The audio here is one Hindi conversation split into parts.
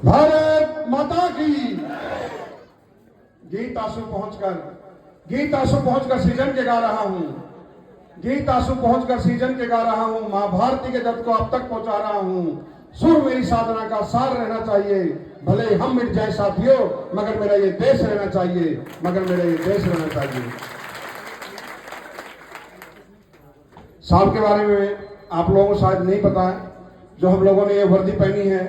भारत माता की। गीत आंसू पहुंचकर सीजन के गा रहा हूं, गीत आंसू पहुंचकर सीजन के गा रहा हूं, मां भारती के दर्द को अब तक पहुंचा रहा हूं। सुर मेरी साधना का सार रहना चाहिए, भले हम मिट जाए साथियों, मगर मेरा ये देश रहना चाहिए, मगर मेरा ये देश रहना चाहिए। साहब के बारे में आप लोगों को शायद नहीं पता है, जो हम लोगों ने ये वर्दी पहनी है,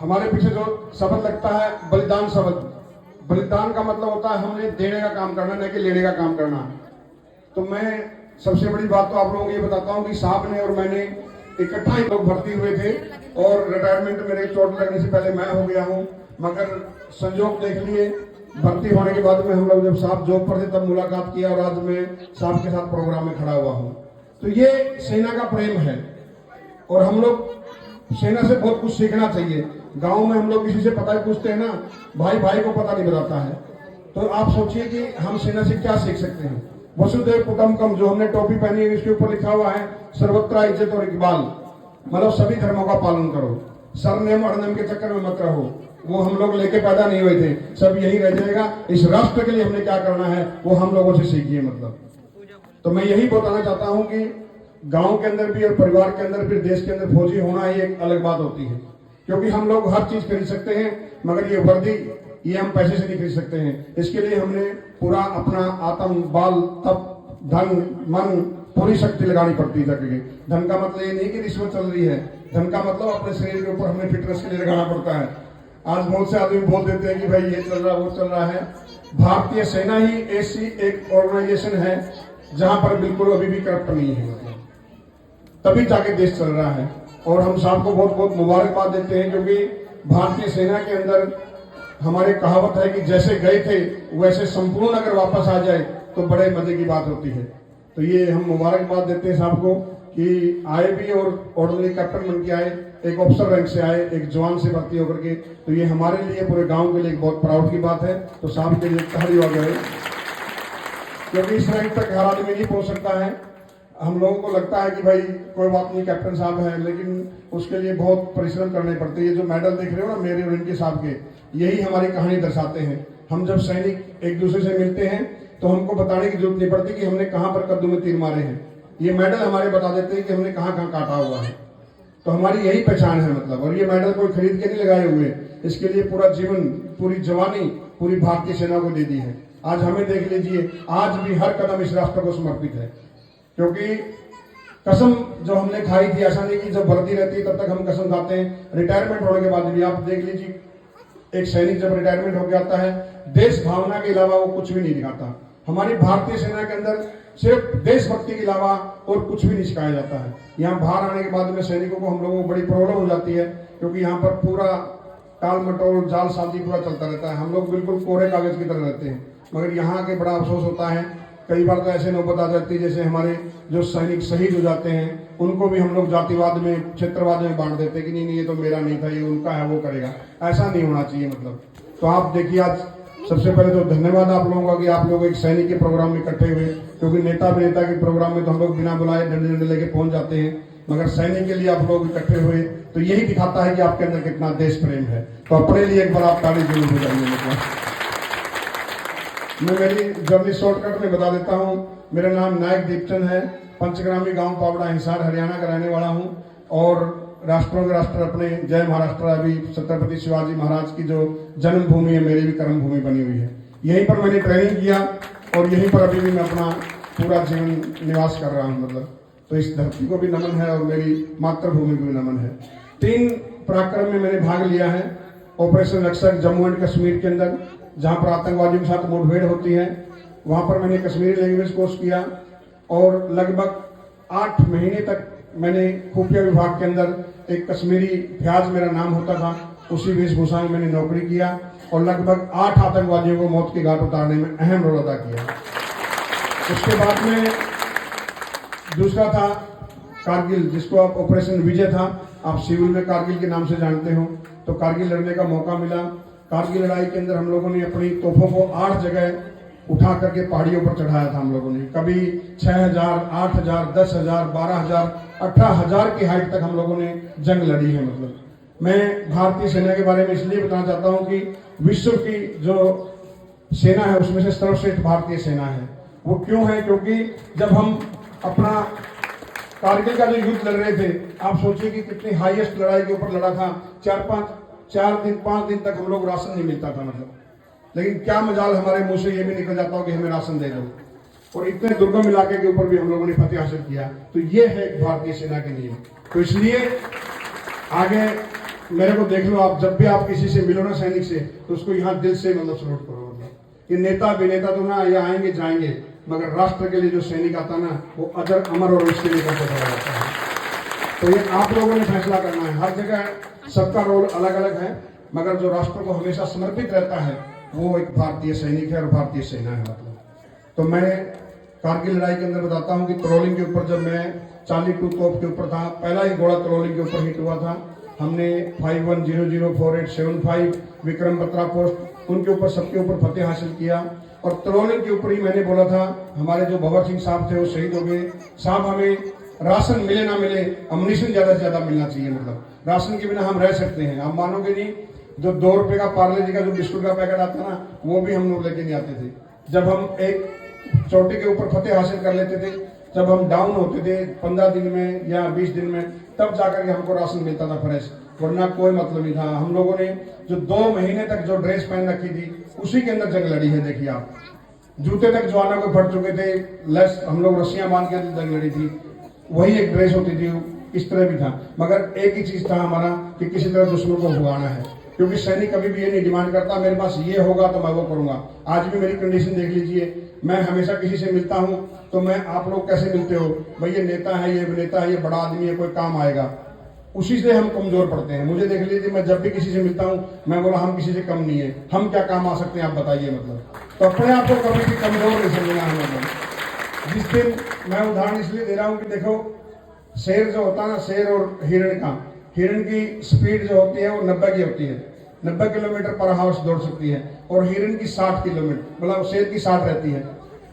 हमारे पीछे जो शब्द लगता है बलिदान शब्द। बलिदान का मतलब होता है हमने देने का काम करना, न कि लेने का काम करना। तो मैं सबसे बड़ी बात तो आप लोगों को ये बताता हूँ कि साहब ने और मैंने इकट्ठा ही लोग भर्ती हुए थे, और रिटायरमेंट मेरे चोट लगने से पहले मैं हो गया हूँ, मगर संजोग देख लिए भर्ती होने के बाद में हम लोग जब साहब जॉब पर थे तब मुलाकात किया, और आज मैं साहब के साथ प्रोग्राम में खड़ा हुआ हूँ। तो ये सेना का प्रेम है, और हम लोग सेना से बहुत कुछ सीखना चाहिए। गांव में हम लोग किसी से पता ही पूछते हैं ना, भाई भाई को पता नहीं बताता है। तो आप सोचिए कि हम सेना से क्या सीख सकते हैं। वसुदेव कुटुंबकम, जो हमने टोपी पहनी है, इसके ऊपर लिखा हुआ है सर्वत्र इज्जत और इकबाल, मतलब सभी धर्मों का पालन करो, सरनेम अड़नेम के चक्कर में मत रहो। वो हम लोग लेके पैदा नहीं हुए थे, सब यही रह जाएगा। इस राष्ट्र के लिए हमने क्या करना है वो हम लोगों से सीखिए। मतलब तो मैं यही बताना चाहता हूं कि गांव के अंदर भी और परिवार के अंदर भी देश के अंदर फौजी होना ही एक अलग बात होती है, क्योंकि हम लोग हर चीज खरीद सकते हैं, मगर ये वर्दी ये हम पैसे से नहीं खरीद सकते हैं। इसके लिए हमने पूरा अपना आत्म बाल तप धन मन पूरी शक्ति लगानी पड़ती है। धन का मतलब ये नहीं कि रिश्वत चल रही है, धन का मतलब अपने शरीर के ऊपर हमें फिटनेस के लिए लगाना पड़ता है। आज बहुत से आदमी बोल देते हैं कि भाई ये चल रहा वो चल रहा है। भारतीय सेना ही ऐसी एक ऑर्गेनाइजेशन है जहां पर बिल्कुल अभी भी करप्ट नहीं है, मतलब तभी जाके देश चल रहा है। और हम साहब को बहुत बहुत मुबारकबाद देते हैं, क्योंकि भारतीय सेना के अंदर हमारे कहावत है कि जैसे गए थे वैसे संपूर्ण अगर वापस आ जाए तो बड़े मजे की बात होती है। तो ये हम मुबारकबाद देते हैं साहब को कि आए भी और ऑर्डिनरी कैप्टन बन के आए, एक ऑफिसर रैंक से आए, एक जवान से भर्ती होकर के। तो ये हमारे लिए पूरे गांव के लिए एक बहुत प्राउड की बात है। तो साहब के लिए ताली वगैरह, क्योंकि इस रैंक तक हर आदमी नहीं पहुंच सकता है। हम लोगों को लगता है कि भाई कोई बात नहीं कैप्टन साहब है, लेकिन उसके लिए बहुत परिश्रम करने पड़ते हैं। ये जो मेडल देख रहे हो ना मेरे और इनके साहब के, यही हमारी कहानी दर्शाते हैं। हम जब सैनिक एक दूसरे से मिलते हैं तो हमको बताने की जरूरत नहीं पड़ती कि हमने कहां पर कद्दू में तीर मारे हैं। ये मेडल हमारे बता देते हैं कि हमने कहां कहां काटा हुआ है। तो हमारी यही पहचान है मतलब। और ये मेडल कोई खरीद के नहीं लगाए हुए, इसके लिए पूरा जीवन पूरी जवानी पूरी भारतीय सेना को दे दी है। आज हमें देख लीजिए, आज भी हर कदम इस राष्ट्र को समर्पित है, क्योंकि कसम जो हमने खाई थी, ऐसा नहीं कि जब वर्दी रहती है तब तक हम कसम खाते हैं। रिटायरमेंट होने के बाद भी आप देख लीजिए, एक सैनिक जब रिटायरमेंट होकर आता है, देश भावना के अलावा वो कुछ भी नहीं दिखाता। हमारी भारतीय सेना के अंदर सिर्फ देशभक्ति के अलावा और कुछ भी नहीं सिखाया जाता है। यहाँ बाहर आने के बाद में सैनिकों को हम लोगों को बड़ी प्रॉब्लम हो जाती है, क्योंकि यहाँ पर पूरा टाल मटोल जाल साजी पूरा चलता रहता है। हम लोग बिल्कुल कोरे कागज की तरह रहते हैं। मगर यहाँ के बड़ा अफसोस होता है, कई बार तो ऐसे नौबत आ जाती है जैसे हमारे जो सैनिक शहीद हो जाते हैं उनको भी हम लोग जातिवाद में क्षेत्रवाद में बांट देते हैं कि नहीं ये तो मेरा नहीं था, ये उनका है, वो करेगा। ऐसा नहीं होना चाहिए मतलब। तो आप देखिए, आज सबसे पहले तो धन्यवाद आप लोगों का कि आप लोग एक सैनिक के प्रोग्राम में इकट्ठे हुए, क्योंकि नेता अभिनेता के प्रोग्राम में तो हम लोग बिना बुलाए डंडे डंडे लेके पहुंच जाते हैं, मगर सैनिक के लिए आप लोग इकट्ठे हुए तो यही दिखाता है कि आपके अंदर कितना देश प्रेम है। तो अपने लिए एक बार आप ताली जरूर बजाइए। मतलब मैं मेरी जर्नी शॉर्टकट में बता देता हूँ। मेरा नाम नायक दीपचंद है, पंचग्रामी गांव पावड़ा हिसार हरियाणा का रहने वाला हूँ, और राष्ट्रों के राष्ट्र अपने जय महाराष्ट्र अभी छत्रपति शिवाजी महाराज की जो जन्मभूमि है, मेरी भी कर्मभूमि बनी हुई है। यहीं पर मैंने ट्रेनिंग किया और यहीं पर अभी भी मैं अपना पूरा जीवन निवास कर रहा हूँ। मतलब तो इस धरती को भी नमन है और मेरी मातृभूमि को भी नमन है। 3 पराक्रम में मैंने भाग लिया है। ऑपरेशन रक्षक जम्मू एंड कश्मीर के अंदर, जहां पर आतंकवादियों के साथ मुठभेड़ होती है, वहां पर मैंने कश्मीरी लैंग्वेज कोर्स किया, और लगभग 8 महीने तक मैंने खुफिया विभाग के अंदर एक कश्मीरी फ्याज मेरा नाम होता था, उसी वेशभूषा में मैंने नौकरी किया, और लगभग 8 आतंकवादियों को मौत के घाट उतारने में अहम रोल अदा किया। उसके बाद में दूसरा था कारगिल, जिसको आप ऑपरेशन विजय था, आप सिविल में कारगिल के नाम से जानते हो। तो कारगिल लड़ने का मौका मिला। कारगिल लड़ाई के अंदर हम लोगों ने अपनी तोपों को 8 जगह उठा करके पहाड़ियों पर चढ़ाया था हम लोगों ने। कभी 6000, 8000, 10,000, 12,000, 18,000 की हाइट तक हम लोगों ने जंग लड़ी है। मतलब मैं भारतीय सेना के बारे में इसलिए बताना चाहता हूं कि विश्व की जो सेना है उसमें से सर्वश्रेष्ठ भारतीय सेना है। वो क्यों है? क्योंकि जब हम अपना कारगिल का जो युद्ध लड़ रहे थे, आप सोचिए कि कितनी हाईएस्ट लड़ाई के ऊपर लड़ा था। 5 दिन तक हम लोग राशन नहीं मिलता था मतलब। लेकिन क्या मजाल, हमारे मुंह से ये भी निकल जाता हो कि हमें राशन दे दो, और इतने दुर्गम इलाके के ऊपर भी हम लोगों ने फतेह हासिल किया। तो ये है भारतीय सेना के नियम। तो इसलिए आगे मेरे को देख लो आप, जब भी आप किसी से मिलो ना सैनिक से, तो उसको यहाँ दिल से मतलब सलूट करो। मतलब ये नेता अभिनेता तो ना ये आएंगे जाएंगे, मगर राष्ट्र के लिए जो सैनिक आता ना वो अजर अमर और उसके लिए करके खड़ा रहता है। तो ये आप लोगों ने फैसला करना है। हर जगह सबका रोल अलग अलग है, मगर जो राष्ट्र को हमेशा समर्पित रहता है वो एक भारतीय सैनिक है और भारतीय सेना है मतलब। तो मैं कारगिल लड़ाई के अंदर बताता हूँ कि ट्रोलिंग के ऊपर जब मैं 42 तोप के ऊपर था, पहला ही गोला ट्रोलिंग के ऊपर हिट हुआ था। हमने 51004875 विक्रम बत्रा पोस्ट उनके ऊपर सबके ऊपर फतेह हासिल किया। और ट्रोलिंग के ऊपर ही मैंने बोला था, हमारे जो भवर सिंह साहब थे वो शहीद हो गए। साहब हमें राशन मिले ना मिले, अम्युनिशन ज्यादा से ज्यादा मिलना चाहिए। मतलब राशन के बिना हम रह सकते हैं, आप मानोगे नहीं, जो 2 रुपए का पार्ले जी का जो बिस्कुट का पैकेट आता ना, वो भी हम लोग लेके नहीं आते थे। जब हम एक चोटी के ऊपर फतेह हासिल कर लेते थे, जब हम डाउन होते थे 15 दिन में या 20 दिन में, तब जाकर के हमको राशन मिलता था फ्रेश, वरना कोई मतलब नहीं था। हम लोगों ने जो 2 महीने तक जो ड्रेस पहन रखी थी उसी के अंदर जंग लड़ी है। देखिए आप, जूते तक जवानों को फट चुके थे, लेस हम लोग रस्सियां बांध के जंग लड़ी थी, वही एक ड्रेस होती थी। इस तरह भी था, मगर एक ही चीज था हमारा कि किसी तरह दुश्मन को भुगाना है। क्योंकि सैनिक कभी भी ये नहीं डिमांड करता मेरे पास ये होगा तो मैं वो करूंगा। आज भी मेरी कंडीशन देख लीजिए, मैं हमेशा किसी से मिलता हूं तो मैं, आप लोग कैसे मिलते हो भाई, ये नेता है, ये अभिनेता है, ये बड़ा आदमी है, कोई काम आएगा, उसी से हम कमजोर पड़ते हैं। मुझे देख लीजिए, मैं जब भी किसी से मिलता हूं मैं बोला हम किसी से कम नहीं है, हम क्या काम आ सकते हैं आप बताइए। मतलब तो अपने आप को कभी भी कमजोर नहीं समझना है। मतलब जिस दिन, मैं उदाहरण इसलिए दे रहा हूं कि देखो, शेर जो होता है ना, शेर और हिरण का, हिरण की स्पीड जो होती है वो 90 की होती है, 90 किलोमीटर पर आवर्स दौड़ सकती है, और हिरण की 60 किलोमीटर, मतलब शेर की 60 रहती है।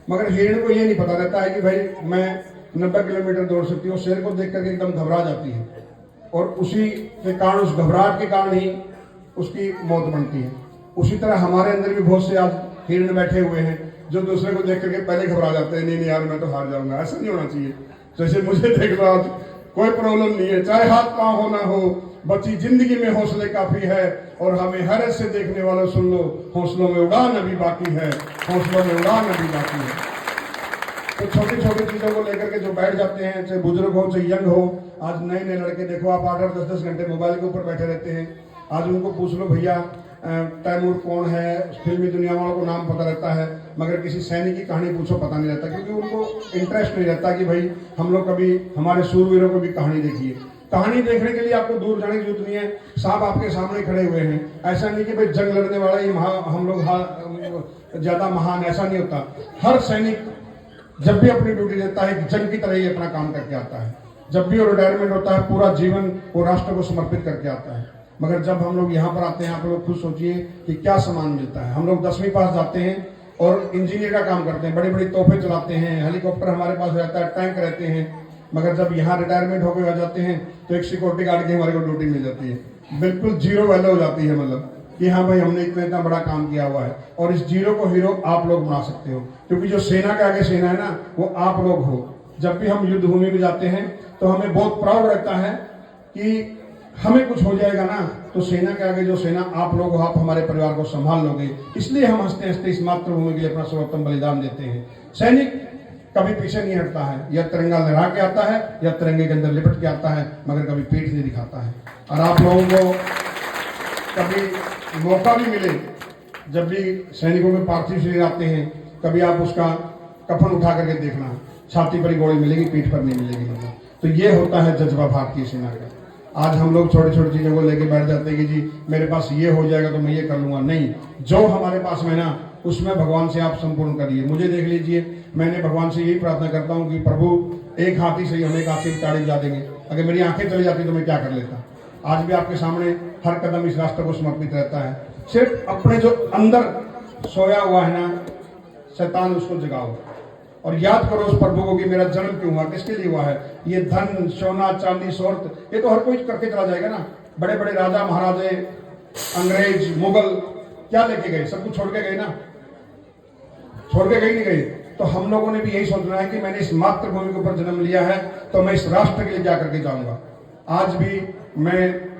मगर हिरण को ये नहीं पता रहता है कि भाई मैं 90 किलोमीटर दौड़ सकती हूँ। शेर को देख करके एकदम घबरा जाती है, और उसी के कारण, उस घबराहट के कारण ही उसकी मौत बनती है। उसी तरह हमारे अंदर भी बहुत से आज हिरण बैठे हुए हैं जो दूसरे को देख करके पहले घबरा जाते हैं, नहीं नहीं यार मैं तो हार जाऊंगा। ऐसा नहीं होना चाहिए। जैसे मुझे देख लो, आज कोई प्रॉब्लम नहीं है, चाहे हाथ पांव हो ना हो, बची जिंदगी में हौसले काफी है। और हमें हर ऐसे देखने वालों सुन लो, हौसलों में उड़ान अभी बाकी है, हौसलों में उड़ान अभी बाकी है। तो छोटी छोटी चीजों को लेकर के जो बैठ जाते हैं, चाहे बुजुर्ग हो चाहे यंग हो, आज नए नए लड़के देखो आप 8-8 10-10 घंटे मोबाइल के ऊपर बैठे रहते हैं। आज उनको पूछ लो भैया तैमूर कौन है, फिल्मी दुनिया वालों को नाम पता रहता है, मगर किसी सैनिक की कहानी पूछो पता नहीं रहता, क्योंकि उनको इंटरेस्ट नहीं रहता कि भाई हम लोग कभी हमारे सूरवीरों को भी कहानी देखिए। कहानी देखने के लिए आपको दूर जाने की जरूरत नहीं है, साहब आपके सामने खड़े हुए हैं। ऐसा नहीं कि भाई जंग लड़ने वाला ही हम लोग ज्यादा महान, ऐसा नहीं होता। हर सैनिक जब भी अपनी ड्यूटी देता है जंग की तरह ही अपना काम करके आता है। जब भी वो रिटायरमेंट होता है, पूरा जीवन वो राष्ट्र को समर्पित करके आता है। मगर जब हम लोग यहाँ पर आते हैं, आप लोग खुद सोचिए कि क्या सामान मिलता है। हम लोग 10वीं पास जाते हैं और इंजीनियर का काम करते हैं, बड़ी बड़ी तोहफे चलाते हैं, हेलीकॉप्टर हमारे पास रहता है, टैंक रहते हैं। मगर जब यहाँ रिटायरमेंट होकर आ जाते हैं तो एक सिक्योरिटी गार्ड की हमारे को ड्यूटी मिल जाती है, बिल्कुल जीरो वैल्यू हो जाती है। मतलब कि हाँ भाई हमने इतना बड़ा काम किया हुआ है, और इस जीरो को हीरो आप लोग बना सकते हो, क्योंकि जो सेना के आगे सेना है ना, वो आप लोग हो। जब भी हम युद्ध भूमि में जाते हैं तो हमें बहुत प्राउड रहता है कि हमें कुछ हो जाएगा ना, तो सेना के आगे जो सेना आप लोग हो, आप हमारे परिवार को संभाल लोगे। इसलिए हम हंसते हंसते इस मातृभूमि के लिए अपना सर्वोत्तम बलिदान देते हैं। सैनिक कभी पीछे नहीं हटता है, या तिरंगा लहरा के आता है या तिरंगे के अंदर लिपट के आता है, मगर कभी पीठ नहीं दिखाता है। और आप लोगों को कभी मौका भी मिले, जब भी सैनिकों के पार्थिव शरीर आते हैं, कभी आप उसका कफन उठा करके देखना, छाती पर गोली मिलेगी, पीठ पर नहीं मिलेगी। मतलब तो ये होता है जज्बा भारतीय सेना का। आज हम लोग छोटी छोटी चीजों को लेके बैठ जाते हैं कि जी मेरे पास ये हो जाएगा तो मैं ये कर लूंगा। नहीं, जो हमारे पास है ना, उसमें भगवान से आप संपूर्ण करिए। मुझे देख लीजिए, मैंने भगवान से यही प्रार्थना करता हूँ कि प्रभु एक हाथी से ही हमें एक हाथी ताड़ी दिला देंगे। अगर मेरी आंखें चली जाती तो मैं क्या कर लेता। आज भी आपके सामने हर कदम इस राष्ट्र को समर्पित रहता है। सिर्फ अपने जो अंदर सोया हुआ है ना शैतान, उसको जगाओ और याद करो उस प्रभु को कि मेरा जन्म क्यों हुआ, किसके लिए हुआ है। ये धन सोना चांदी शोहरत ये तो हर कोई करके चला जाएगा ना, बड़े बड़े राजा महाराजे, अंग्रेज, मुगल क्या लेके गए? सब कुछ छोड़ के गए ना, छोड़ के गए नहीं गए? तो हम लोगों ने भी यही सोचना है कि मैंने इस मातृभूमि के ऊपर जन्म लिया है तो मैं इस राष्ट्र के लिए क्या करके जाऊंगा। आज भी मैं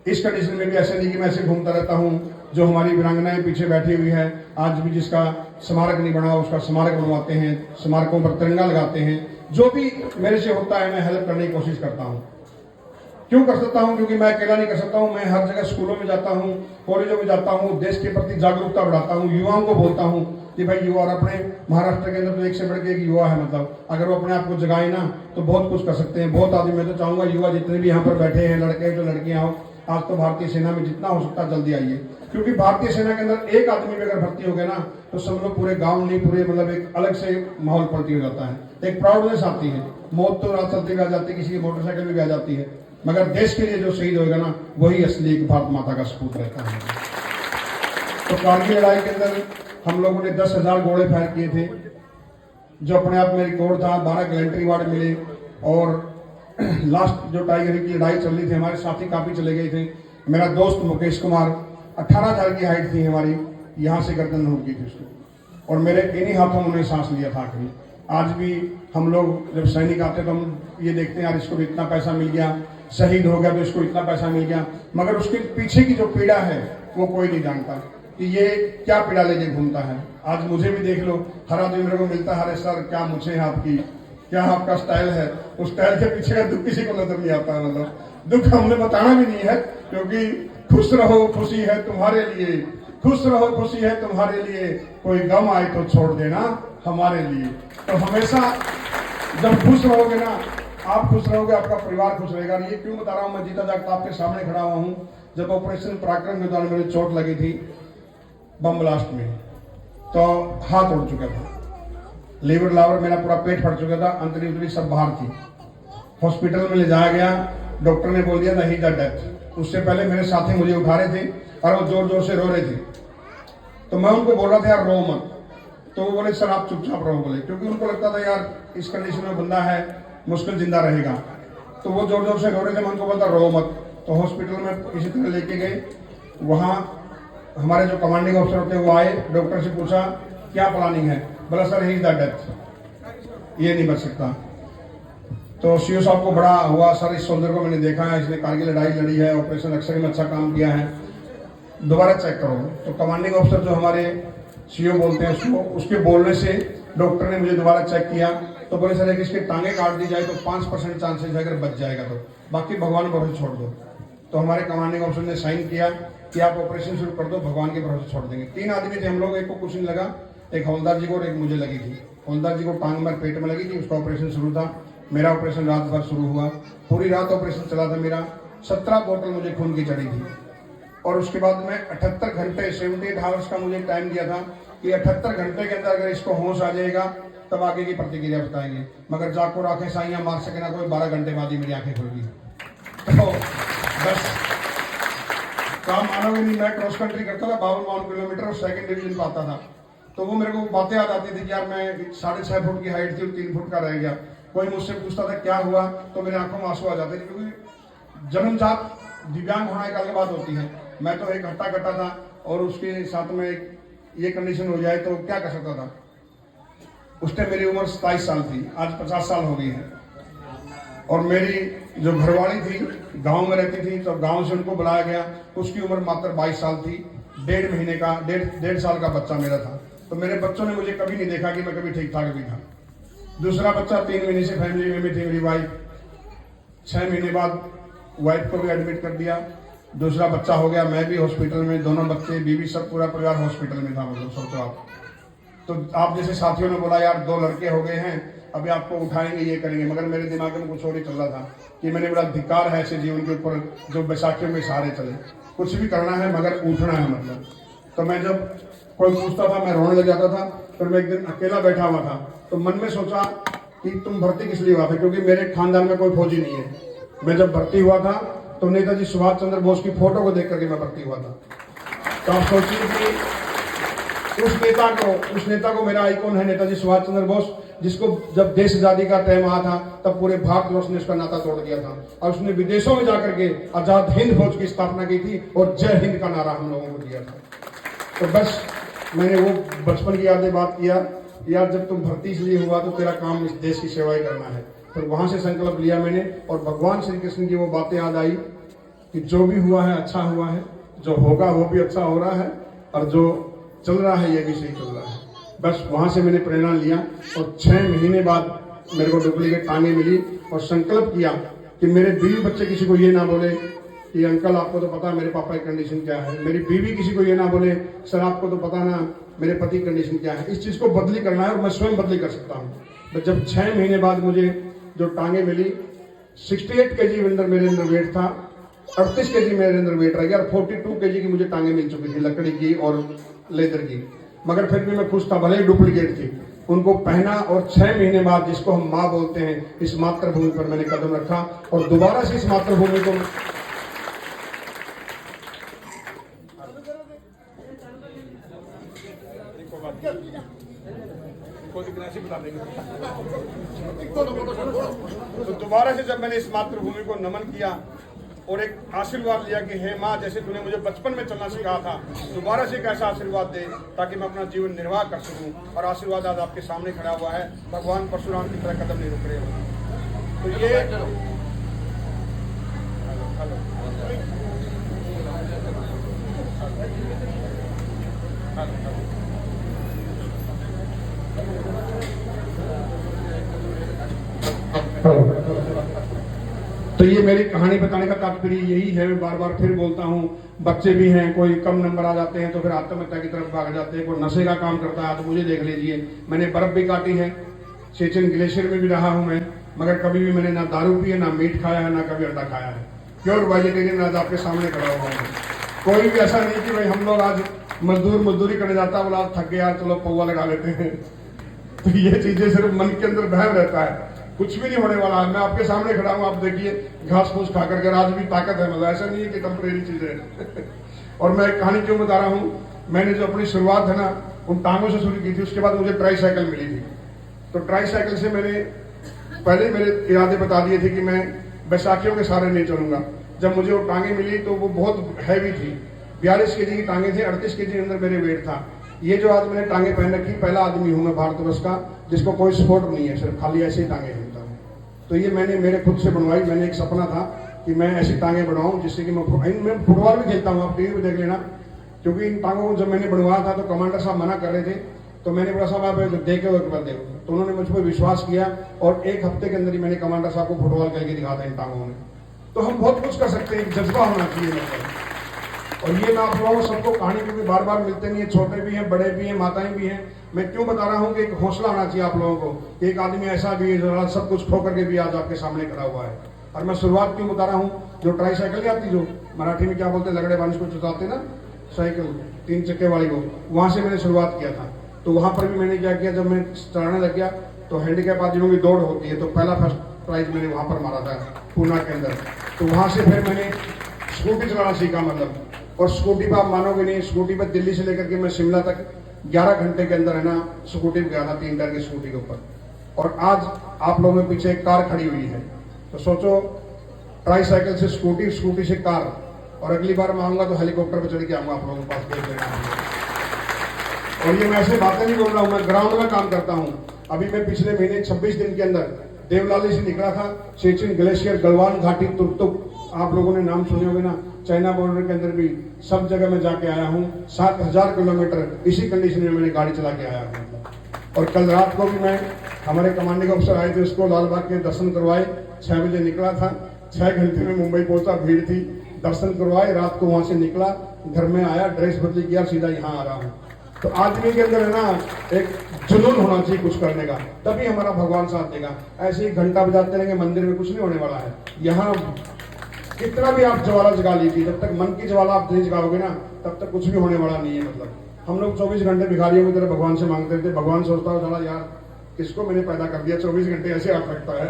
इस कंडीशन में भी ऐसे नहीं कि मैं ऐसे घूमता रहता हूं। जो हमारी वीरांगनाएं पीछे बैठी हुई है, आज भी जिसका स्मारक नहीं बना उसका स्मारक बनवाते हैं, स्मारकों पर तिरंगा लगाते हैं। जो भी मेरे से होता है मैं हेल्प करने की कोशिश करता हूं। क्यों कर सकता हूं? क्योंकि मैं अकेला नहीं कर सकता हूं। मैं हर जगह स्कूलों में जाता हूं, कॉलेजों में जाता हूं, देश के प्रति जागरूकता बढ़ाता हूं, युवाओं को बोलता हूं कि भाई युवा, और अपने महाराष्ट्र के अंदर तो एक से बढ़ के एक युवा है। मतलब अगर वो अपने आप को जगाए ना तो बहुत कुछ कर सकते हैं। बहुत आदमी, मैं तो चाहूंगा युवा जितने भी यहाँ पर बैठे हैं, लड़के जो लड़कियां हो, आज तो भारतीय सेना में जितना हो सकता है जल्दी आइए। क्योंकि भारतीय सेना के अंदर एक आदमी भी अगर भर्ती हो गया ना तो सब लोग, पूरे गांव नहीं, पूरे मतलब एक अलग से माहौल पलटी हो जाता है, एक प्राउडनेस आती है। मौत तो रात चलती भी आ जाती है, किसी की मोटरसाइकिल में भी आ जाती है, मगर देश के लिए जो शहीद होगा ना वही असली एक भारत माता का सपूत रहता है। तो कारगिल लड़ाई के अंदर हम लोगों ने 10,000 गोले फायर किए थे, जो अपने आप में रिकॉर्ड था। 12 गैलेंट्री अवार्ड मिले। और लास्ट जो टाइगर की लड़ाई चल रही थी, हमारे साथी काफी चले गए थे। मेरा दोस्त मुकेश कुमार, 18,000 की हाइट थी हमारी, यहाँ से गर्दन हो गई थी उसकी, और मेरे इन्हीं हाथों में सांस लिया था आखिरी। आज भी हम लोग जब सैनिक आते तो हम ये देखते हैं यार इसको इतना पैसा मिल गया, शहीद हो गया तो इसको इतना पैसा मिल गया, मगर उसके पीछे की जो पीड़ा है वो कोई नहीं जानता कि ये क्या पीड़ा लेके घूमता है। आज मुझे भी देख लो, हर आदमी मेरे को मिलता है, अरे सर क्या मुझे है आपकी, क्या आपका स्टाइल है। उस स्टाइल के पीछे का दुख किसी को नजर नहीं आता है। मतलब दुख हमने बताना भी नहीं है, क्योंकि खुश रहो खुशी है तुम्हारे लिए, खुश रहो खुशी है तुम्हारे लिए, कोई गम आए तो छोड़ देना हमारे लिए। तो हमेशा जब खुश रहोगे ना, आप खुश रहोगे, आपका परिवार खुश रहेगा। ये क्यों बता रहा हूं, मैं जीता जागता आपके सामने खड़ा हुआ हूं। जब ऑपरेशन पराक्रम के दौरान मेरी चोट लगी थी बम ब्लास्ट में, तो हाथ उड़ चुका था, लीवर लावर मेरा पूरा पेट फट चुका था, अंतरी उतरी सब बाहर थी। हॉस्पिटल में ले जाया गया, डॉक्टर ने बोल दिया नहीं द डेथ। उससे पहले मेरे साथी मुझे उठा रहे थे और वो जोर जोर से रो रहे थे। तो मैं उनको बोल रहा था यार रो मत, तो वो बोले सर आप चुपचाप रहो, बोले, क्योंकि उनको लगता था यार इस कंडीशन में बंदा है, मुश्किल जिंदा रहेगा। तो वो जोर जोर से रो रहे थे, मैं उनको बोलता रो मत। तो हॉस्पिटल में किसी तरह लेके गए, वहाँ हमारे जो कमांडिंग ऑफिसर होते हैं वो आए, डॉक्टर से पूछा क्या प्लानिंग है, बोला sir he is the death, ये नहीं बच सकता। तो सीओ साहब को बड़ा हुआ, सर इस सोल्जर को मैंने देखा है, इसने कारगिल लड़ाई लड़ी है, ऑपरेशन अक्सर में अच्छा काम किया है, दोबारा चेक करो। तो कमांडिंग ऑफिसर जो हमारे सीओ बोलते हैं उसको, उसके बोलने से डॉक्टर ने मुझे दोबारा चेक किया, तो बोले सर एक इसके टांगे काट दी जाए तो 5% चांसेस है अगर बच जाएगा, तो बाकी भगवान के भरोसे छोड़ दो। तो हमारे कमांडिंग ऑफिसर ने साइन किया कि आप ऑपरेशन शुरू कर दो, भगवान के भरोसे छोड़ देंगे। 3 आदमी थे हम लोग, एक को कुछ नहीं लगा, एक हवलदार जी को और एक मुझे लगी थी। हवलदार जी को टांग में पेट में लगी थी, उसका ऑपरेशन शुरू था। मेरा ऑपरेशन रात भर शुरू हुआ, पूरी रात ऑपरेशन चला था मेरा। 17 बोतल मुझे खून की चढ़ी थी, और उसके बाद में 78 घंटे 78 आवर्स का मुझे टाइम दिया था कि 78 घंटे के अंदर अगर इसको होश आ जाएगा तब आगे की प्रतिक्रिया बताएंगे। मगर जाको आंखें साइयां मार सके ना कोई, 12 घंटे बाद ही मेरी आंखें खुल गई। तो बस काम मानोगे नहीं, मैं क्रॉस कंट्री करता था 52 किलोमीटर और 2nd डिवीजन पाता था। तो वो मेरे को बातें याद आती थी कि यार मैं 6.5 फुट की हाइट थी और 3 फुट का रह गया। कोई मुझसे पूछता था क्या हुआ, तो मेरे आंखों में आंसू आ जाते थे, क्योंकि जन्मजात दिव्यांग होना एक अलग बात होती है। मैं तो एक हट्टा कट्टा था, और उसके साथ में ये कंडीशन हो जाए तो क्या कर सकता था। उस टाइम मेरी उम्र 27 साल थी, आज 50 साल हो गई है। और मेरी जो घरवाली थी गांव में रहती थी, तो गांव से उनको बुलाया गया, उसकी उम्र मात्र 22 साल थी। 1.5 महीने का 1.5 साल का बच्चा मेरा था। तो मेरे बच्चों ने मुझे कभी नहीं देखा कि मैं कभी ठीक ठाक भी था। दूसरा बच्चा 3 महीने से फैमिली में थी मेरी वाइफ, 6 महीने बाद वाइफ को भी एडमिट कर दिया। दूसरा बच्चा हो गया, मैं भी हॉस्पिटल में, दोनों बच्चे, बीवी, सब पूरा परिवार हॉस्पिटल में था। मतलब सोचो आप। तो आप जैसे साथियों ने बोला यार 2 लड़के हो गए हैं, अभी आपको उठाएंगे, ये करेंगे, मगर मेरे दिमाग में कुछ और ही चल रहा था कि मैंने बड़ा धिक्कार है ऐसे जीवन के ऊपर जो बैसाखियों में सहारे चले। कुछ भी करना है मगर उठना है। मतलब तो मैं जब कोई पूछता था मैं रोने लग जाता था। फिर मैं एक दिन अकेला बैठा हुआ था, तो मन में सोचा कि तुम भर्ती किस लिए हुआ था, क्योंकि मेरे खानदान में कोई फौजी नहीं है। मैं जब भर्ती हुआ था तो नेताजी सुभाष चंद्र बोस की फोटो को देख करके मैं भर्ती हुआ था। तो आप सोचिए कि उस नेता को मेरा आइकॉन है नेताजी सुभाष चंद्र बोस, जिसको जब देश आजादी का टाइम आया था तब पूरे भारतवर्ष ने उसका नाता तोड़ दिया था और उसने विदेशों में जाकर के आजाद हिंद फौज की स्थापना की थी और जय हिंद का नारा हम लोगों को दिया था। तो बस मैंने वो बचपन की यादें बात किया, यार जब तुम भर्ती इसलिए हुआ तो तेरा काम इस देश की सेवा ही करना है। फिर वहां से संकल्प लिया मैंने और भगवान श्री कृष्ण की वो बातें याद आई कि जो भी हुआ है अच्छा हुआ है, जो होगा वो भी अच्छा हो रहा है और जो चल रहा है ये भी सही चल रहा है। बस वहां से मैंने प्रेरणा लिया और 6 महीने बाद मेरे को डुप्लीकेट टांगे मिली और संकल्प किया कि मेरे बीवी बच्चे किसी को ये ना बोले कि अंकल आपको तो पता मेरे पापा की कंडीशन क्या है, मेरी बीवी किसी को ये ना बोले सर आपको तो पता ना मेरे पति की कंडीशन क्या है। इस चीज को बदली करना है और मैं स्वयं बदली कर सकता हूँ। तो जब 6 महीने बाद मुझे जो टांगे मिली, 68 kg अंदर मेरे अंदर वेट था, 38 kg मेरे अंदर वेट रह गया और 42 kg की मुझे टांगे मिल चुकी थी लकड़ी की और लेदर की। मगर फिर भी मैं खुश था, भले ही डुप्लीकेट थी। उनको पहना और 6 महीने बाद जिसको हम माँ बोलते हैं इस मातृभूमि पर मैंने कदम रखा और दोबारा से इस मातृभूमि को तो दोबारा से जब मैंने इस मातृभूमि को नमन किया और एक आशीर्वाद लिया कि हे माँ जैसे तूने मुझे बचपन में चलना सिखाया था, दोबारा से एक ऐसा आशीर्वाद दे ताकि मैं अपना जीवन निर्वाह कर सकूं। और आशीर्वाद आज आपके सामने खड़ा हुआ है, भगवान परशुराम की तरह कदम नहीं रुक रहे हो। तो ये तो ये मेरी कहानी बताने का तात्पर्य यही है। मैं बार बार फिर बोलता हूँ, बच्चे भी हैं, कोई कम नंबर आ जाते हैं तो फिर आत्महत्या की तरफ भाग जाते हैं, कोई नशे का काम करता है तो मुझे देख लीजिए, मैंने बर्फ भी काटी है, चेचन ग्लेशियर में भी रहा हूँ मैं, मगर कभी भी मैंने ना दारू पी है, ना मीट खाया है, ना कभी अंडा खाया है। प्योर वेजिटेरियन आज आपके सामने खड़ा हुआ है। कोई भी ऐसा नहीं कि भाई हम लोग आज मजदूरी करने जाता बोला थक गया चलो पौवा लगा लेते हैं। तो ये चीजें सिर्फ मन के अंदर बहम रहता है, कुछ भी नहीं होने वाला है। मैं आपके सामने खड़ा हूँ, आप देखिए घास फूस खा करके आज भी ताकत है, मतलब ऐसा नहीं है कि टेम्परेरी चीज है। और मैं कहानी क्यों बता रहा हूँ, मैंने जो अपनी शुरुआत है ना उन टांगों से शुरू की थी, उसके बाद मुझे ट्राई साइकिल मिली थी। तो ट्राई साइकिल से मैंने पहले मेरे इरादे बता दिए थे कि मैं बैसाखियों के सहारे नहीं चलूंगा। जब मुझे वो टांगे मिली तो वो बहुत हैवी थी, 42 kg की टांगे थे, 38 kg अंदर मेरे वेट था। ये जो आज मैंने टांगे पहन रखी, पहला आदमी हूं मैं भारतवर्ष का जिसको कोई सपोर्ट नहीं है, सिर्फ खाली ऐसे ही टांगे पहनता हूँ। तो ये मैंने मेरे खुद से बनवाई। मैंने एक सपना था कि मैं ऐसी टांगे बनवाऊं जिससे कि मैं फुटबॉल भी खेलता हूँ, आप टीवी पे देख लेना। क्योंकि इन टांगों को जब मैंने बनवाया था तो कमांडर साहब मना कर रहे थे, तो मैंने बोला साहब आप देखो एक बार देखो, तो उन्होंने मुझ पर विश्वास किया और 1 हफ्ते के अंदर ही मैंने कमांडर साहब को फुटबॉल खेल के दिखा था इन टांगों में। तो हम बहुत कुछ कर सकते हैं, एक जज्बा होना चाहिए मतलब। और ये मैं आप लोगों सबको कहानी में भी बार बार मिलते नहीं है, छोटे भी हैं, बड़े भी हैं, माताएं भी हैं। मैं क्यों बता रहा हूँ कि एक हौसला होना चाहिए आप लोगों को कि एक आदमी ऐसा भी है जो सब कुछ खो करके भी आज आपके सामने खड़ा हुआ है। और मैं शुरुआत क्यों बता रहा हूँ, जो ट्राई साइकिल नहीं आती, जो मराठी में क्या बोलते हैं, लगड़े बारिश को चुचाते ना साइकिल 3 चक्के वाली को, वहां से मैंने शुरुआत किया था। तो वहां पर भी मैंने क्या किया, जब मैं चढ़ाने लग गया तो हैंडीकैप आदमियों की दौड़ होती है, तो पहला फर्स्ट प्राइज मैंने वहां पर मारा था पूना के अंदर। तो वहां से फिर मैंने स्कूटी चलाना सीखा मतलब। और स्कूटी पर आप मानोगे नहीं, स्कूटी पर दिल्ली से लेकर के मैं शिमला तक 11 घंटे के अंदर है ना स्कूटी पे गया था, 3 टायर की स्कूटी के ऊपर। और आज आप लोगों के पीछे एक कार खड़ी हुई है, तो सोचो ट्राई साइकिल से स्कूटी, स्कूटी से कार, और अगली बार मैं आऊंगा तो हेलीकॉप्टर पर चढ़ के आऊंगा आप लोगों के पास देख लेना। और ये मैं ऐसे बातें नहीं बोल रहा हूँ, मैं ग्राउंड में काम करता हूँ। अभी मैं पिछले महीने 26 दिन के अंदर देवलाली से निकला था, चेचिन ग्लेशियर, गलवान घाटी, तुर्तुक, आप लोगों ने नाम सुने होंगे ना, चाइना बॉर्डर के अंदर भी सब जगह मैं जाके आया हूँ। 7000 किलोमीटर इसी कंडीशन में मैंने गाड़ी चला के आया हूँ। और कल रात को भी मैं, हमारे कमांडिंग अफसर आए थे, उसको लाल बाग के दर्शन करवाए। 6 बजे निकला था, 6 घंटे में मुंबई पहुंचा, भीड़ थी, दर्शन करवाए, रात को वहां से निकला, घर में आया, ड्रेस बदली किया, सीधा यहाँ आ रहा हूँ। तो आदमी के अंदर है ना एक जुनून होना चाहिए कुछ करने का, तभी हमारा भगवान साथ देगा। ऐसे ही घंटा बजाते रहेंगे मंदिर में, कुछ नहीं होने वाला है। यहाँ कितना भी आप ज्वाला जगा लीजिए, जब तक मन की ज्वाला आप नहीं जगाओगे ना तब तक कुछ भी होने वाला नहीं है। मतलब हम लोग 24 घंटे भिखारियों की तरह भगवान से मांगते थे। भगवान सोचता हो साला यार किसको मैंने पैदा कर दिया, 24 घंटे ऐसे आप रखता है।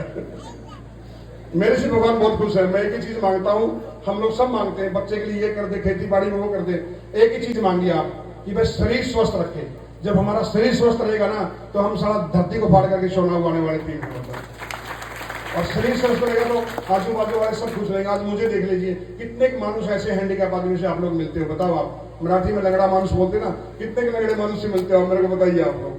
मेरे से भगवान बहुत खुश है। मैं एक ही चीज मांगता हूँ, हम लोग सब मांगते हैं, बच्चे के लिए ये कर दे, खेती बाड़ी में वो कर दे। एक ही चीज मांगिए आप कि बस शरीर स्वस्थ रखे, जब हमारा शरीर स्वस्थ रहेगा ना तो हम सारा धरती को फाड़ करके सोना उगाने वाले तीन हैं और शरीर स्वस्थ रहेगा तो आजू बाजू वाले सब खुश रहेंगे। आज मुझे देख लीजिए कितने मानुष ऐसे हैंडीकैप आदमी से आप लोग मिलते हो, बताओ आप मराठी में लगड़ा मानुष बोलते ना, कितने के लगड़े मानुष से मिलते हो मेरे को बताइए आप लोग।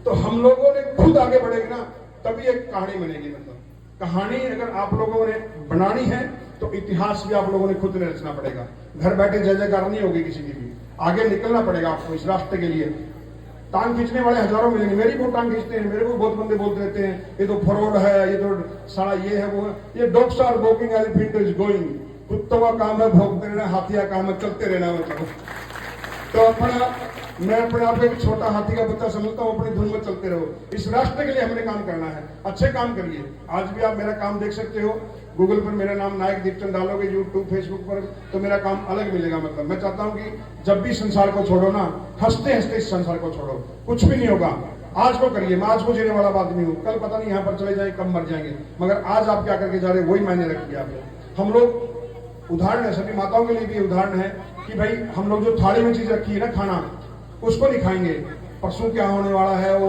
तो हम लोगों ने खुद आगे बढ़ेंगे ना तभी एक कहानी बनेगी। मतलब कहानी अगर आप लोगों ने बनानी है तो इतिहास भी आप लोगों ने खुद रचना पड़ेगा। घर बैठे जय जयकार नहीं होगी किसी की भी, आगे निकलना पड़ेगा आपको इस रास्ते के लिए। टांग खींचने वाले हजारों मिलेंगे, मेरी को टांग खींचते हैं, मेरे को बहुत बंदे बोलते रहते हैं ये तो फ्रॉड है, ये तो सारा ये है वो है। ये dogs are walking, elephant is going. कुत्तों का काम है भौंकते रहना, हाथी का काम है चलते रहना। मतलब तो अपना मैं अपने आप को एक छोटा हाथी का बच्चा समझता हूँ, अपनी धुन में चलते रहो। इस राष्ट्र के लिए हमने काम करना है, अच्छे काम करिए। आज भी आप मेरा काम देख सकते हो, गूगल पर मेरा नाम नायक दीपचंद डालोगे, यूट्यूब फेसबुक पर, तो मेरा काम अलग मिलेगा। मतलब मैं चाहता हूँ कि जब भी संसार को छोड़ो ना, हंसते हंसते इस संसार को छोड़ो, कुछ भी नहीं होगा। आज को करिए, मैं आज को जीने वाला आदमी हूँ, कल पता नहीं यहाँ पर चले जाए कब मर जाएंगे, मगर आज आप क्या करके जा रहे वही मायने रखिए आप लोग। हम लोग उदाहरण है, सभी माताओं के लिए भी उदाहरण है कि भाई हम लोग जो थाली में चीज रखी है ना खाना, उसको नहीं खाएंगे। परसों क्या होने वाला है, वो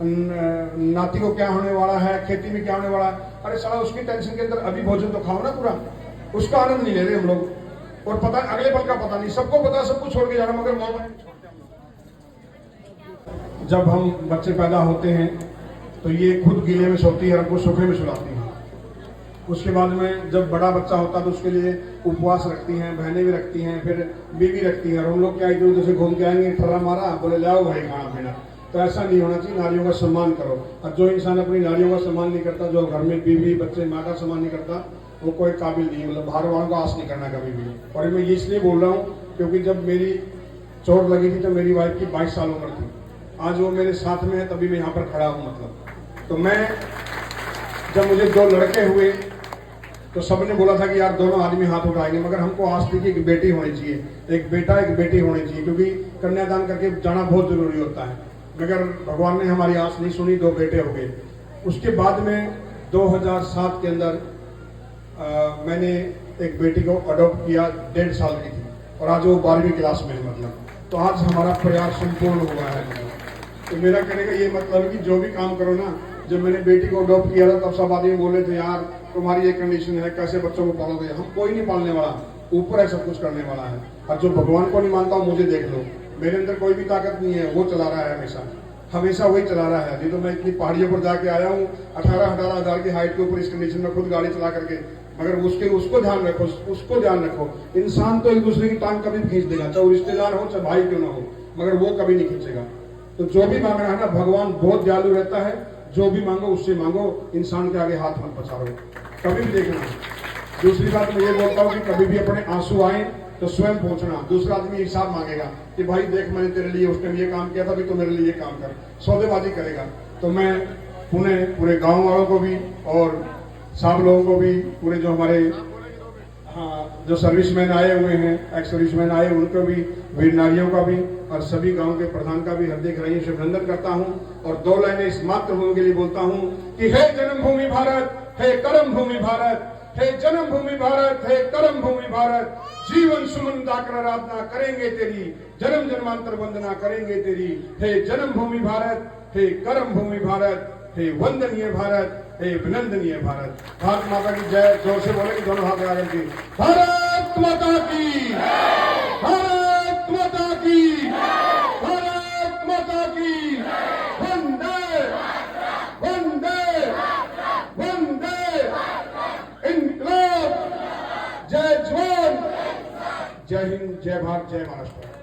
नाती को क्या होने वाला है, खेती में क्या होने वाला है, अरे साला उसकी टेंशन के अंदर अभी भोजन तो खाओ ना पूरा, उसका आनंद नहीं ले रहे हम लोग। और पता अगले पल का पता नहीं, सबको पता सब कुछ छोड़ के जाना, मगर मोबाइल जब हम बच्चे पैदा होते हैं तो ये खुद गीले में सोती है, हमको सोफे में सुलाती है। उसके बाद में जब बड़ा बच्चा होता है तो उसके लिए उपवास रखती हैं, बहनें भी रखती हैं, फिर बीवी रखती हैं। और हम लोग क्या इधर उधर से घूम के आएंगे, ठर्रा मारा, बोले लाओ भाई खाना पीना। तो ऐसा नहीं होना चाहिए, नारियों का सम्मान करो। और जो इंसान अपनी नारियों का सम्मान नहीं करता, जो घर में बीवी बच्चे माँ का सम्मान नहीं करता, वो कोई काबिल नहीं है। मतलब बाहर वालों को आस नहीं करना कभी भी। और मैं ये इसलिए बोल रहा हूँ क्योंकि जब मेरी चोट लगी थी तो मेरी वाइफ की 22 साल उम्र थी। आज वो मेरे साथ में है, तभी मैं यहाँ पर खड़ा हूँ। मतलब तो मैं जब मुझे 2 लड़के हुए तो सबने बोला था कि यार दोनों आदमी हाथ उठाएंगे, मगर हमको आस थी कि एक बेटी होनी चाहिए, एक बेटा एक बेटी होनी चाहिए, क्योंकि कन्यादान करके जाना बहुत जरूरी होता है। मगर भगवान ने हमारी आस नहीं सुनी, 2 बेटे हो गए। उसके बाद में 2007 के अंदर मैंने एक बेटी को अडॉप्ट किया, 1.5 साल की थी, और आज वो 12वीं क्लास में है। मतलब तो आज हमारा प्रयास संपूर्ण हुआ है। तो मेरा कहने का ये मतलब कि जो भी काम करो ना, जब मैंने बेटी को अडॉप्ट किया था तब सब आदमी बोले थे यार तुम्हारी ये कंडीशन है, कैसे बच्चों को पालोगे। हम कोई नहीं पालने वाला, ऊपर है सब कुछ करने वाला है। और जो भगवान को नहीं मानता हूँ, मुझे देख लो, मेरे अंदर कोई भी ताकत नहीं है, वो चला रहा है हमेशा हमेशा वही चला रहा है। नहीं तो मैं इतनी पहाड़ियों पर जाके आया हूँ 18-18 हजार की हाइट के ऊपर इस कंडीशन में खुद गाड़ी चला करके। मगर उसको ध्यान रखो, उसको ध्यान रखो। इंसान तो एक दूसरे की टांग कभी खींच देगा, चाहे रिश्तेदार हो चाहे भाई क्यों ना हो, मगर वो कभी नहीं खींचेगा। तो जो भी मांगना है ना, भगवान बहुत दयालु रहता है, जो भी मांगो उससे मांगो, इंसान के आगे हाथ मत पछाड़ो, कभी भी देखना। दूसरी बात मैं ये बोलता हूँ कि कभी भी अपने आंसू आए तो स्वयं पहुंचना। दूसरा आदमी हिसाब मांगेगा कि भाई देख मैंने तेरे लिए उस टाइम ये काम किया था, भी तो मेरे लिए ये काम कर, सौदेबाजी करेगा। तो मैं पूरे गांव वालों को भी और सब लोगों को भी, पूरे जो हमारे जो सर्विसमैन आए हुए हैं, एक्स सर्विसमैन आए, उनको भी, वीर नारियों का भी, और सभी गांव के प्रधान का भी हृदय गहराइयों से अभिनंदन करता हूं। और 2 लाइनें इस मातृभूमि के लिए बोलता हूं कि हे जन्मभूमि भारत, हे कर्म भूमि भारत, हे जन्मभूमि भारत, हे कर्म भूमि भारत, जीवन सुमन दाकर आराधना करेंगे तेरी, जन्म जन्मांतर वंदना करेंगे तेरी। हे जन्मभूमि भारत, हे कर्म भूमि भारत, हे वंदनीय भारत, हे अभिनंदनीय भारत। भारत माता की जय। जोर से बोले कि दोनों हाथ लगा करके, भारत माता की, भारत माता की, भारत माता की, वंदे वंदे वंदे इनकलाब। जय जवान, जय हिंद, जय भारत, जय महाराष्ट्र।